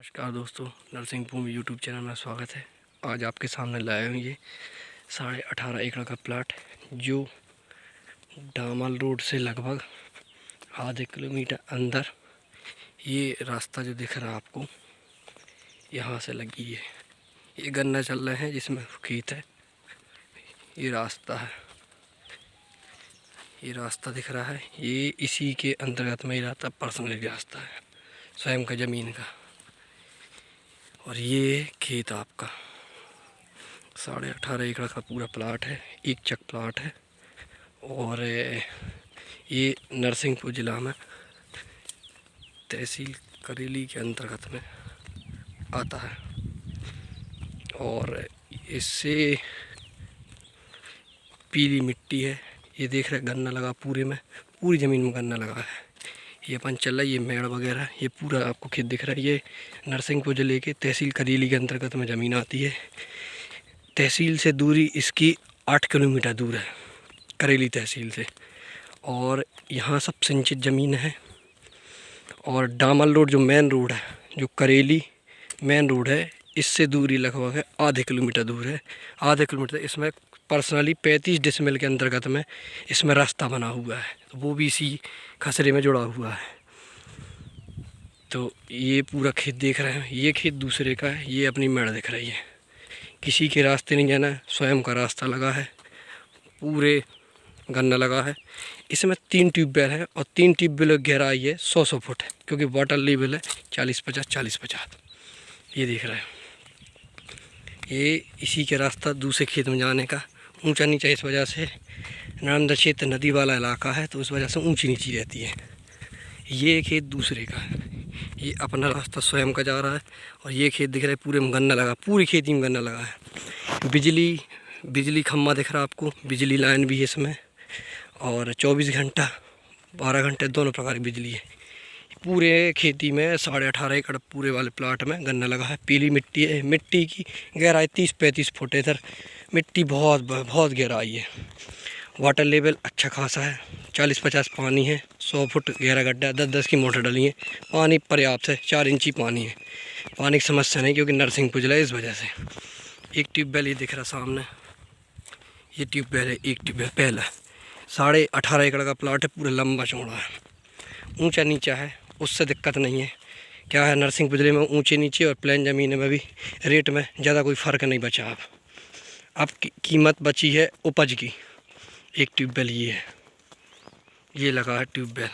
नमस्कार दोस्तों, नरसिंह भूमि YouTube channel में स्वागत है। आज आपके सामने लाए हुए ये 18.5 एकड़ का प्लाट जो डामल रोड से लगभग आधे किलोमीटर अंदर, ये रास्ता जो दिख रहा है आपको यहाँ से लगी है। ये गन्ना चल रहे हैं जिसमें खेत है। ये रास्ता है, ये रास्ता दिख रहा है, ये इसी के अंतर्गत में ही रहता, पर्सनल रास्ता है स्वयं का ज़मीन का। और ये खेत आपका 18.5 एकड़ का पूरा प्लाट है, एक चक प्लाट है। और ये नरसिंहपुर ज़िला में तहसील करेली के अंतर्गत में आता है। और इससे पीली मिट्टी है, ये देख रहे गन्ना लगा पूरे में, पूरी ज़मीन में गन्ना लगा है। ये अपन चल रहा है, ये मेड़ वगैरह, ये पूरा आपको खेत दिख रहा है। ये नरसिंहपुर ज़िले के तहसील करेली के अंतर्गत में ज़मीन आती है। तहसील से दूरी इसकी 8 किलोमीटर दूर है, करेली तहसील से। और यहाँ सब सिंचित ज़मीन है। और डामल रोड जो मेन रोड है, जो करेली मेन रोड है, इससे दूरी लगभग है आधे किलोमीटर दूर है। आधे किलोमीटर इसमें पर्सनली 35 डिसमिल के अंतर्गत में इसमें रास्ता बना हुआ है, तो वो भी इसी खसरे में जुड़ा हुआ है। तो ये पूरा खेत देख रहे हैं, ये खेत दूसरे का है, ये अपनी मेड़ दिख रही है। किसी के रास्ते नहीं जाना है, स्वयं का रास्ता लगा है, पूरे गन्ना लगा है। इसमें 3 ट्यूबवेल है और 3 ट्यूबवेल की गहराई है 100 फुट है, क्योंकि वाटर लेवल है 40-50 ये देख रहे हैं। ये इसी के रास्ता दूसरे खेत में जाने का ऊंचा नीचा, इस वजह से नर्मदा क्षेत्र नदी वाला इलाका है, तो उस वजह से ऊंची नीची रहती है। ये खेत दूसरे का है, ये अपना रास्ता स्वयं का जा रहा है। और ये खेत दिख रहा है पूरे में गन्ना लगा, पूरी खेती में गन्ना लगा है। बिजली खम्भा दिख रहा है आपको, बिजली लाइन भी है इसमें। और 24 घंटा 12 घंटे दोनों प्रकार की बिजली है। पूरे खेती में 18.5 एकड़ पूरे वाले प्लाट में गन्ना लगा है। पीली मिट्टी है, मिट्टी की गहराई 30-35 फुट है। इधर मिट्टी बहुत गहराई है। वाटर लेवल अच्छा खासा है, 40-50 पानी है। 100 फुट गहरा गड्ढा, 10-10 की मोटर डली है। पानी पर्याप्त है, 4 इंची पानी है। पानी की समस्या नहीं, क्योंकि नरसिंहपुर जिला इस वजह से। एक ट्यूबवेल ये दिख रहा सामने, ये ट्यूबवेल है, एक ट्यूबवेल पहला। 18.5 एकड़ का प्लाट है, पूरा लंबा चौड़ा है, ऊंचा नीचा है, उससे दिक्कत नहीं है। क्या है, नरसिंहपुर जिले में ऊंचे नीचे और प्लेन ज़मीन में भी रेट में ज़्यादा कोई फ़र्क नहीं बचा। अब कीमत बची है उपज की। एक ट्यूबवेल ये है, ये लगा है ट्यूबवेल,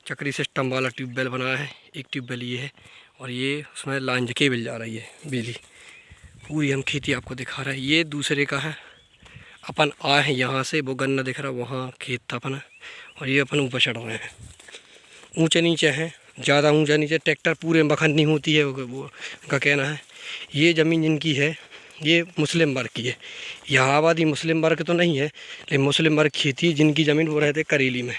चक्री सिस्टम वाला ट्यूबवेल बना है। एक ट्यूबवेल ये है, और ये उसमें लाइन केबल जा रही है बिजली। पूरी हम खेती आपको दिखा रहे हैं। ये दूसरे का है, अपन आए हैं यहाँ से, वो गन्ना दिख रहा है, वहाँ खेत था अपना। और ये अपन ऊपर चढ़ रहे हैं, ऊंचे नीचे हैं, ज़्यादा ऊंचा नीचे ट्रैक्टर पूरे बखरनी होती है, वो उनका कहना है। ये ज़मीन जिनकी है, ये मुस्लिम वर्ग की है। यहाँ आबादी मुस्लिम वर्ग तो नहीं है, लेकिन मुस्लिम वर्ग खेती है जिनकी ज़मीन, वो रहते करेली में।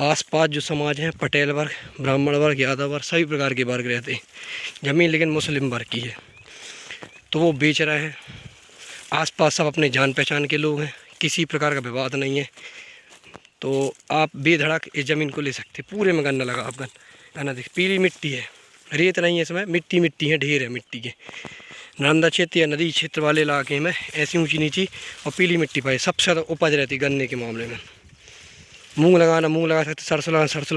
आसपास जो समाज हैं, पटेल वर्ग, ब्राह्मण वर्ग, यादव वर्ग, सभी प्रकार के वर्ग रहते हैं। ज़मीन लेकिन मुस्लिम वर्ग की है, तो वो बेच रहे हैं। आसपास सब अपने जान पहचान के लोग हैं, किसी प्रकार का विवाद नहीं है, तो आप बेधड़क इस ज़मीन को ले सकते। पूरे में गन्ना लगा, आप गन्ना देख, पीली मिट्टी है, रेत नहीं है इसमें, मिट्टी है, ढेर है मिट्टी के। नर्मदा क्षेत्र या नदी क्षेत्र वाले इलाके में ऐसी ऊंची नीची और पीली मिट्टी पाई सबसे ज़्यादा उपज रहती गन्ने के मामले में। मूंग लगा सकते, सरसों लगा सकते,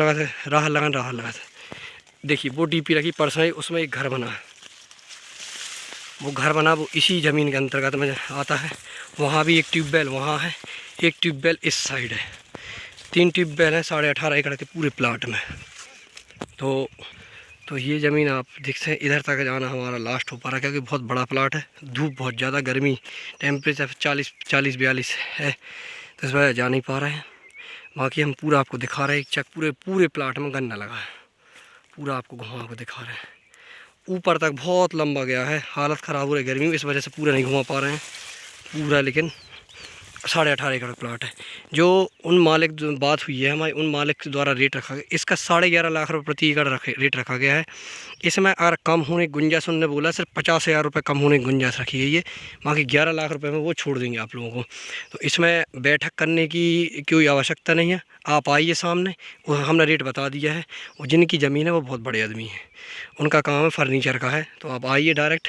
राहर लगा सकते। देखिए वो डीपी रखी परसों, उसमें एक घर बना है, वो घर बना, वो इसी ज़मीन के अंतर्गत में आता है। वहाँ भी एक ट्यूबवेल वहाँ है, एक ट्यूबवेल इस साइड है। 3 ट्यूबवेल हैं 18.5 एकड़ के पूरे प्लाट में। तो ये ज़मीन आप देख सकते हैं, इधर तक जाना हमारा लास्ट हो पा रहा है, क्योंकि बहुत बड़ा प्लाट है। धूप बहुत ज़्यादा, गर्मी, टेम्परेचर 40-42 है, तो इस वजह जा नहीं पा रहे हैं। बाकी हम पूरा आपको दिखा रहे हैं, एक चक पूरे प्लाट में गन्ना लगा है, पूरा आपको घुमा को दिखा रहे हैं। ऊपर तक बहुत लंबा गया है, हालत ख़राब हो रही है गर्मी में, इस वजह से पूरा नहीं घुमा पा रहे हैं पूरा, लेकिन 18.5 एकड़ प्लाट है। जो उन मालिक जो बात हुई है हमारी, उन मालिक के द्वारा रेट रखा गया, इसका 11.5 लाख रुपये प्रति एकड़ रेट रखा गया है। इसमें अगर कम होने की गुंजाइश, उन्होंने बोला सिर्फ 50,000 रुपये कम होने की गुंजाइश रखी गई है, बाकी 11 लाख रुपये में वो छोड़ देंगे आप लोगों को। तो इसमें बैठक करने की कोई आवश्यकता नहीं है, आप आइए सामने, वो हमने रेट बता दिया है। और जिनकी ज़मीन है वो बहुत बड़े आदमी हैं, उनका काम है फर्नीचर का है। तो आप आइए डायरेक्ट,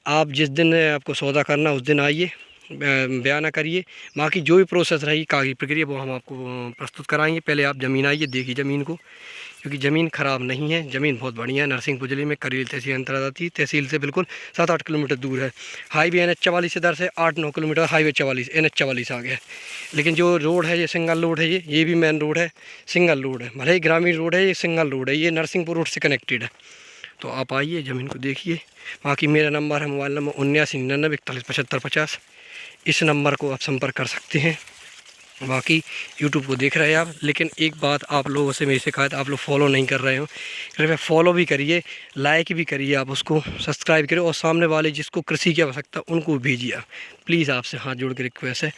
आप जिस दिन आपको सौदा करना उस दिन आइए, बयाना करिए। बाकी जो भी प्रोसेस रहेगी कागजी प्रक्रिया वो हम आपको प्रस्तुत कराएंगे। पहले आप ज़मीन आइए, देखिए ज़मीन को, क्योंकि ज़मीन ख़राब नहीं है, ज़मीन बहुत बढ़िया है। नरसिंहपुर जिले में करील तहसील अंतर्गत आती है, तहसील से बिल्कुल 7-8 किलोमीटर दूर है। हाईवे NH 44 इधर से 8-9 किलोमीटर हाईवे 44 NH 44 आ गया। लेकिन जो रोड है ये सिंगल रोड है, ये भी मेन रोड है, सिंगल रोड है, भले ही ग्रामीण रोड है, ये सिंगल रोड है, ये नरसिंहपुर रोड से कनेक्टेड है। तो आप आइए, ज़मीन को देखिए। बाकी मेरा नंबर है, मोबाइल नंबर 7999 417550। इस नंबर को आप संपर्क कर सकते हैं। बाकी यूट्यूब को देख रहे हैं आप, लेकिन एक बात आप लोगों से मेरी शिकायत, आप लोग फॉलो नहीं कर रहे हो, कृपया फॉलो भी करिए, लाइक भी करिए, आप उसको सब्सक्राइब करिए, और सामने वाले जिसको कृषि की आवश्यकता उनको भेजिए आप, प्लीज़ आपसे हाथ जोड़ के रिक्वेस्ट है।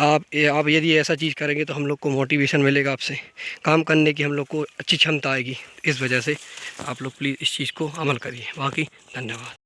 आप यदि ऐसा चीज़ करेंगे तो हम लोग को मोटिवेशन मिलेगा, आपसे काम करने की हम लोग को अच्छी क्षमता आएगी। इस वजह से आप लोग प्लीज़ इस चीज़ को अमल करिए। बाकी धन्यवाद।